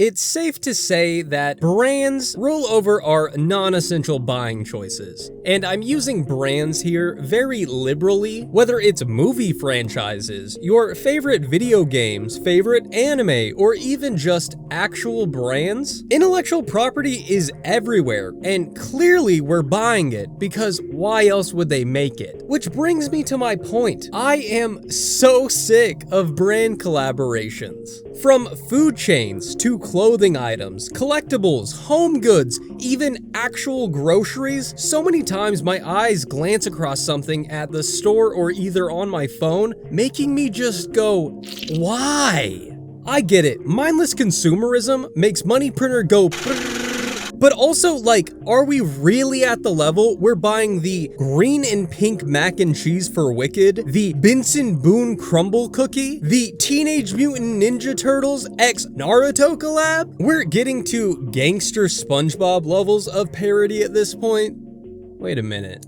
It's safe to say that brands rule over our non-essential buying choices. And I'm using brands here very liberally, whether it's movie franchises, your favorite video games, favorite anime, or even just actual brands. Intellectual property is everywhere, and clearly we're buying it because why else would they make it? Which brings me to my point. I am so sick of brand collaborations. From food chains to clothing items, collectibles, home goods, even actual groceries, so many times my eyes glance across something at the store or either on my phone, making me just go, why? I get it, mindless consumerism makes money printer go but also, like, are we really at the level we're buying the green and pink mac and cheese for Wicked, the Benson Boone Crumbl Cookie, the Teenage Mutant Ninja Turtles x Naurto collab? We're getting to gangster SpongeBob levels of parody at this point. Wait a minute.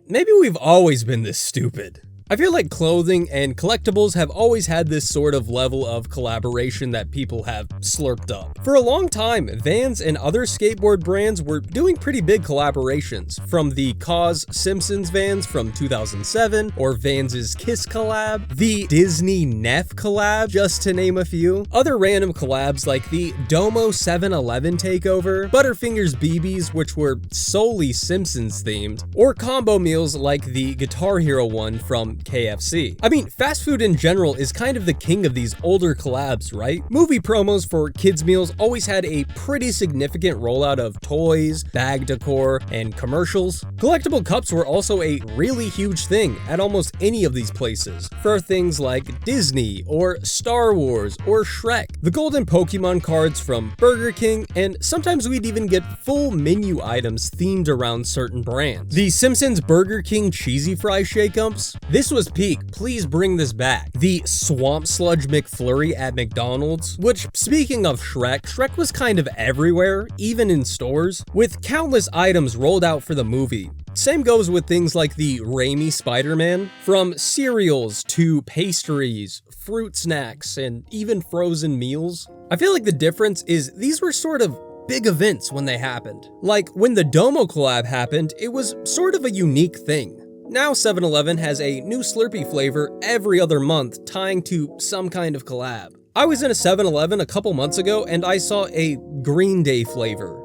Maybe we've always been this stupid. I feel like clothing and collectibles have always had this sort of level of collaboration that people have slurped up. For a long time, Vans and other skateboard brands were doing pretty big collaborations, from the Cause Simpsons Vans from 2007, or Vans' Kiss collab, the Disney Neff collab, just to name a few. Other random collabs like the Domo 7-Eleven takeover, Butterfingers BBs, which were solely Simpsons themed, or combo meals like the Guitar Hero one from KFC. I mean, fast food in general is kind of the king of these older collabs, right? Movie promos for kids' meals always had a pretty significant rollout of toys, bag decor, and commercials. Collectible cups were also a really huge thing at almost any of these places, for things like Disney, or Star Wars, or Shrek. The golden Pokemon cards from Burger King, and sometimes we'd even get full menu items themed around certain brands. The Simpsons Burger King cheesy fry shake-ups? This was peak, please bring this back. The Swamp Sludge McFlurry at McDonald's, which, speaking of Shrek was kind of everywhere, even in stores, with countless items rolled out for the movie. Same goes with things like the Raimi Spider-Man, from cereals to pastries, fruit snacks, and even frozen meals. I feel like the difference is these were sort of big events when they happened. Like when the Domo collab happened, it was sort of a unique thing. Now 7-Eleven has a new Slurpee flavor every other month tying to some kind of collab. I was in a 7-Eleven a couple months ago and I saw a Green Day flavor.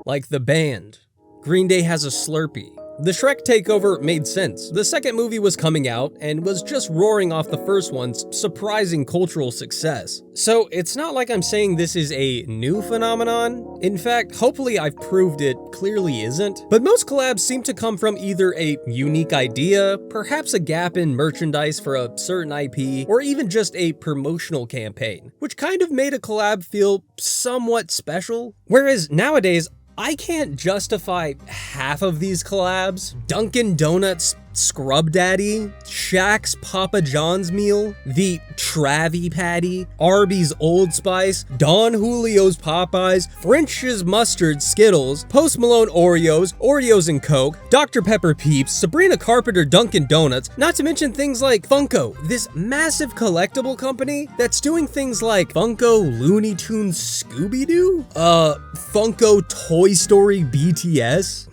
Like the band. Green Day has a Slurpee. The Shrek takeover made sense. The second movie was coming out and was just roaring off the first one's surprising cultural success. So it's not like I'm saying this is a new phenomenon. In fact, hopefully I've proved it clearly isn't. But most collabs seem to come from either a unique idea, perhaps a gap in merchandise for a certain IP, or even just a promotional campaign, which kind of made a collab feel somewhat special. Whereas nowadays, I can't justify half of these collabs. Dunkin' Donuts Scrub Daddy, Shaq's Papa John's meal, the Travie Patty, Arby's Old Spice, Don Julio's Popeyes, French's Mustard Skittles, Post Malone Oreos, Oreos and Coke, Dr. Pepper Peeps, Sabrina Carpenter Dunkin' Donuts, not to mention things like Funko, this massive collectible company that's doing things like Funko Looney Tunes Scooby-Doo? Funko Toy Story BTS?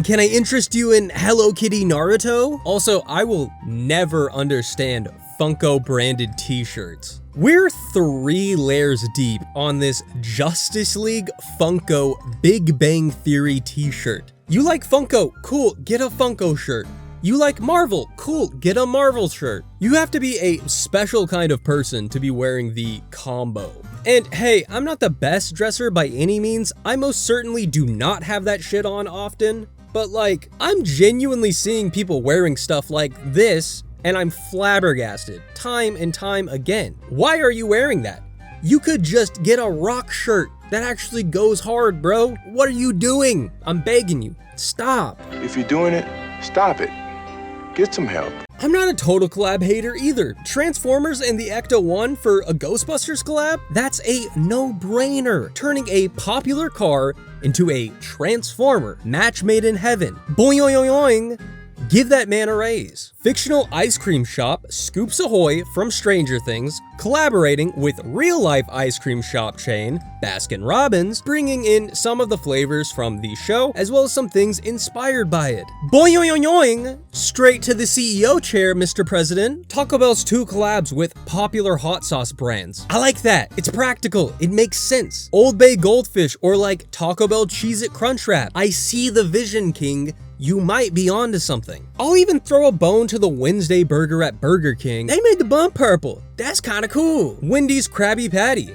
Can I interest you in Hello Kitty Naruto? Also, I will never understand Funko branded t-shirts. We're 3 layers deep on this Justice League Funko Big Bang Theory t-shirt. You like Funko? Cool, get a Funko shirt. You like Marvel? Cool, get a Marvel shirt. You have to be a special kind of person to be wearing the combo. And hey, I'm not the best dresser by any means. I most certainly do not have that shit on often. But like, I'm genuinely seeing people wearing stuff like this, and I'm flabbergasted time and time again. Why are you wearing that? You could just get a rock shirt that actually goes hard, bro. What are you doing? I'm begging you, stop. If you're doing it, stop it. Get some help. I'm not a total collab hater either. Transformers and the Ecto-1 for a Ghostbusters collab? That's a no-brainer. Turning a popular car into a Transformer, match made in heaven. Boing, boing, boing. Give that man a raise. Fictional ice cream shop Scoops Ahoy from Stranger Things collaborating with real-life ice cream shop chain Baskin Robbins, bringing in some of the flavors from the show as well as some things inspired by it. Boing, straight to the CEO chair, Mr. President. Taco Bell's 2 collabs with popular hot sauce brands. I like that. It's practical. It makes sense. Old Bay Goldfish or like Taco Bell Cheez-It Crunchwrap. I see the vision, King. You might be onto something. I'll even throw a bone to the Wednesday burger at Burger King. They made the bun purple. That's kinda cool. Wendy's Krabby Patty.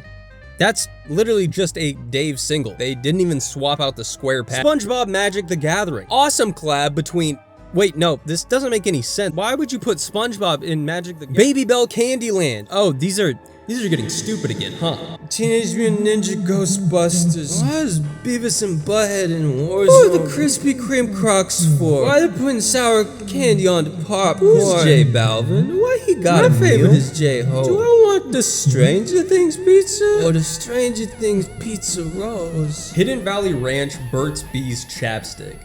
That's literally just a Dave single. They didn't even swap out the square patty. SpongeBob Magic the Gathering. Awesome collab between... Wait, no, this doesn't make any sense. Why would you put SpongeBob in Magic the Gathering? Baby Bell Candyland. Oh, these are getting stupid again, huh? Teenage Mutant Ninja Ghostbusters. Why is Beavis and Butthead in Warzone? What are the Krispy Kreme Crocs for? Why are they putting sour candy on the popcorn? Who's J Balvin? Why he got My favorite is J-Ho. Do I want the Stranger Things pizza? Or the Stranger Things pizza rolls? Hidden Valley Ranch Burt's Bees chapstick.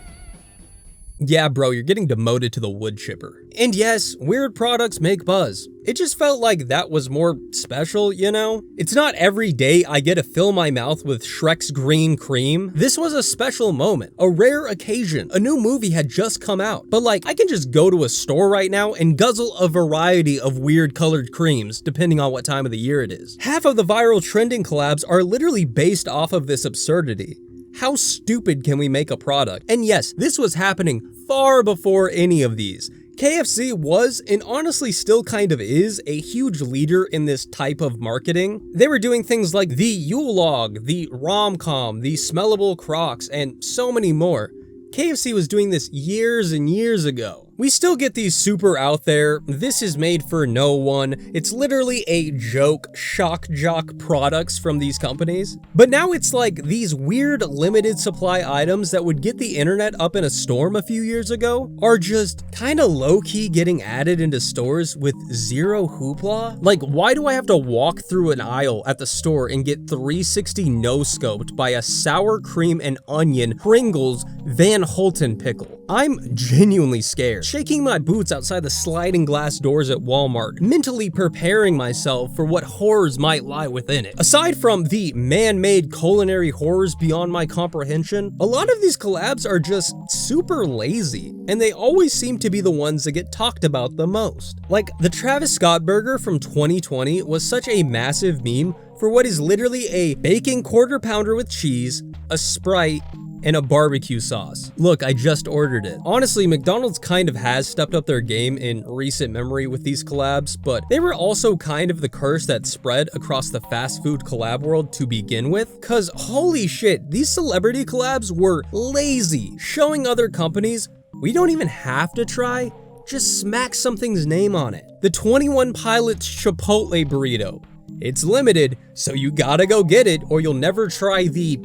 Yeah, bro, you're getting demoted to the wood chipper. And yes, weird products make buzz. It just felt like that was more special, you know? It's not every day I get to fill my mouth with Shrek's green cream. This was a special moment, a rare occasion. A new movie had just come out, but like, I can just go to a store right now and guzzle a variety of weird colored creams, depending on what time of the year it is. Half of the viral trending collabs are literally based off of this absurdity. How stupid can we make a product? And yes, this was happening far before any of these. KFC was, and honestly still kind of is, a huge leader in this type of marketing. They were doing things like the Yule Log, the Rom-Com, the Smellable Crocs, and so many more. KFC was doing this years and years ago. We still get these super out there, this is made for no one, it's literally a joke, shock jock products from these companies. But now it's like these weird limited supply items that would get the internet up in a storm a few years ago are just kinda low-key getting added into stores with zero hoopla. Like, why do I have to walk through an aisle at the store and get 360 no-scoped by a sour cream and onion Pringles Van Houten pickle? I'm genuinely scared. Shaking my boots outside the sliding glass doors at Walmart, mentally preparing myself for what horrors might lie within it. Aside from the man-made culinary horrors beyond my comprehension, a lot of these collabs are just super lazy, and they always seem to be the ones that get talked about the most. Like, the Travis Scott burger from 2020 was such a massive meme for what is literally a bacon quarter pounder with cheese, a Sprite, and a barbecue sauce. Look, I just ordered it. Honestly, McDonald's kind of has stepped up their game in recent memory with these collabs, but they were also kind of the curse that spread across the fast food collab world to begin with, cause holy shit, these celebrity collabs were lazy, showing other companies, we don't even have to try, just smack something's name on it. The 21 Pilots Chipotle burrito. It's limited, so you gotta go get it or you'll never try the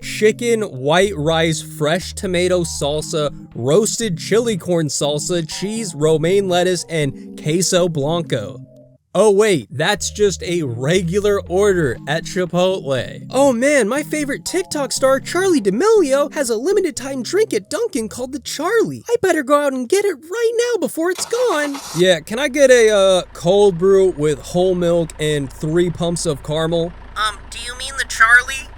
chicken, white rice, fresh tomato salsa, roasted chili corn salsa, cheese, romaine lettuce, and queso blanco. Oh wait, that's just a regular order at Chipotle. Oh man, my favorite TikTok star, Charli D'Amelio, has a limited time drink at Dunkin' called the Charlie. I better go out and get it right now before it's gone. Yeah, can I get a cold brew with whole milk and 3 pumps of caramel? Do you mean the Charlie?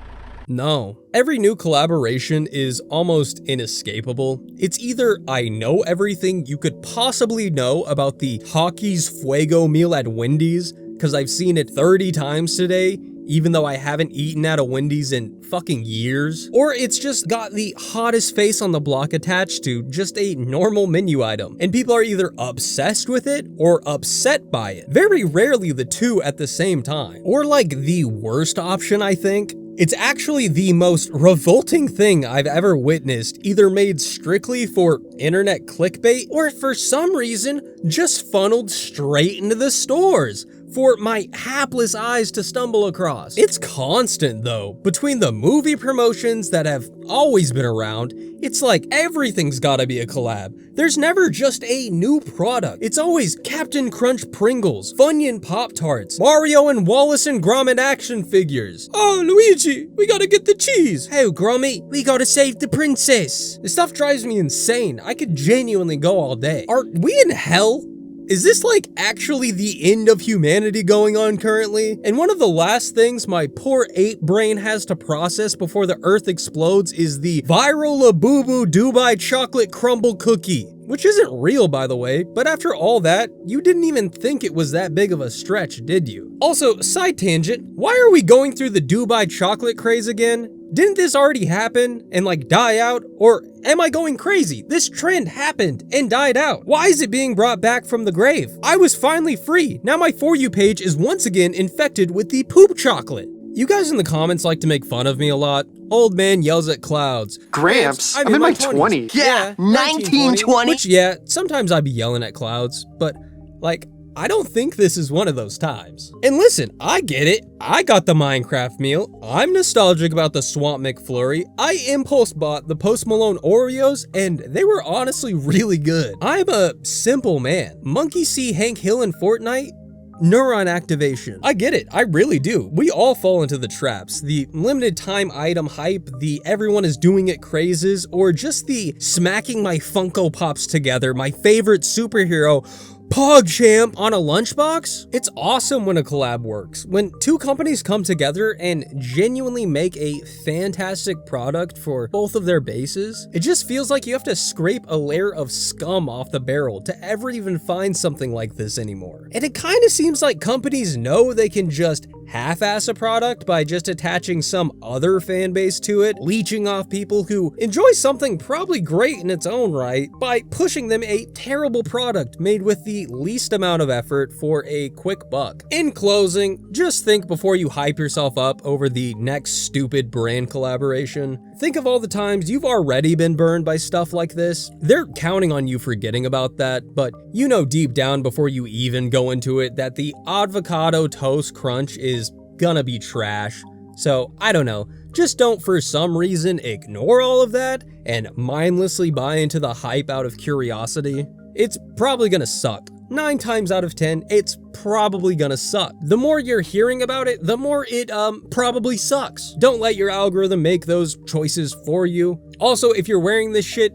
No. Every new collaboration is almost inescapable. It's either I know everything you could possibly know about the Hockeys Fuego meal at Wendy's, because I've seen it 30 times today, even though I haven't eaten at a Wendy's in fucking years. Or it's just got the hottest face on the block attached to just a normal menu item, and people are either obsessed with it or upset by it. Very rarely the two at the same time. Or like the worst option, I think. It's actually the most revolting thing I've ever witnessed, either made strictly for internet clickbait, or for some reason, just funneled straight into the stores. for my hapless eyes to stumble across. It's constant though. Between the movie promotions that have always been around, it's like everything's gotta be a collab. There's never just a new product. It's always Captain Crunch Pringles, Funyun Pop-Tarts, Mario and Wallace and Gromit action figures. Oh, Luigi, we gotta get the cheese. Hey, Gromit, we gotta save the princess. This stuff drives me insane. I could genuinely go all day. Are we in hell? Is this like actually the end of humanity going on currently? And one of the last things my poor ape brain has to process before the earth explodes is the viral Labubu Dubai chocolate crumble cookie. Which isn't real, by the way, but after all that, you didn't even think it was that big of a stretch, did you? Also, side tangent, why are we going through the Dubai chocolate craze again? Didn't this already happen and like die out? Or am I going crazy? This trend happened and died out. Why is it being brought back from the grave? I was finally free. Now my For You page is once again infected with the poop chocolate. You guys in the comments like to make fun of me a lot. Old man yells at clouds. Gramps, I'm in my 20s. Yeah, 1920. Which, yeah, sometimes I be yelling at clouds, but like, I don't think this is one of those times. And listen, I get it. I got the Minecraft meal. I'm nostalgic about the Swamp McFlurry. I impulse bought the Post Malone Oreos, and they were honestly really good. I'm a simple man. Monkey see Hank Hill in Fortnite? Neuron activation. I get it, I really do. We all fall into the traps. The limited time item hype, the everyone is doing it crazes, or just the smacking my Funko Pops together, my favorite superhero, PogChamp on a lunchbox? It's awesome when a collab works. When two companies come together and genuinely make a fantastic product for both of their bases, it just feels like you have to scrape a layer of scum off the barrel to ever even find something like this anymore. And it kind of seems like companies know they can just half-ass a product by just attaching some other fan base to it, leeching off people who enjoy something probably great in its own right by pushing them a terrible product made with the least amount of effort for a quick buck. In closing, just think before you hype yourself up over the next stupid brand collaboration. Think of all the times you've already been burned by stuff like this. They're counting on you forgetting about that, but you know deep down before you even go into it that the avocado toast crunch is gonna be trash. So I don't know, just don't for some reason ignore all of that and mindlessly buy into the hype out of curiosity. It's probably gonna suck. 9 times out of 10, it's probably gonna suck. The more you're hearing about it, the more it probably sucks. Don't let your algorithm make those choices for you. Also, if you're wearing this shit,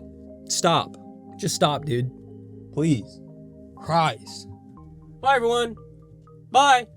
stop. Just stop, dude. Please. Christ. Bye, everyone. Bye.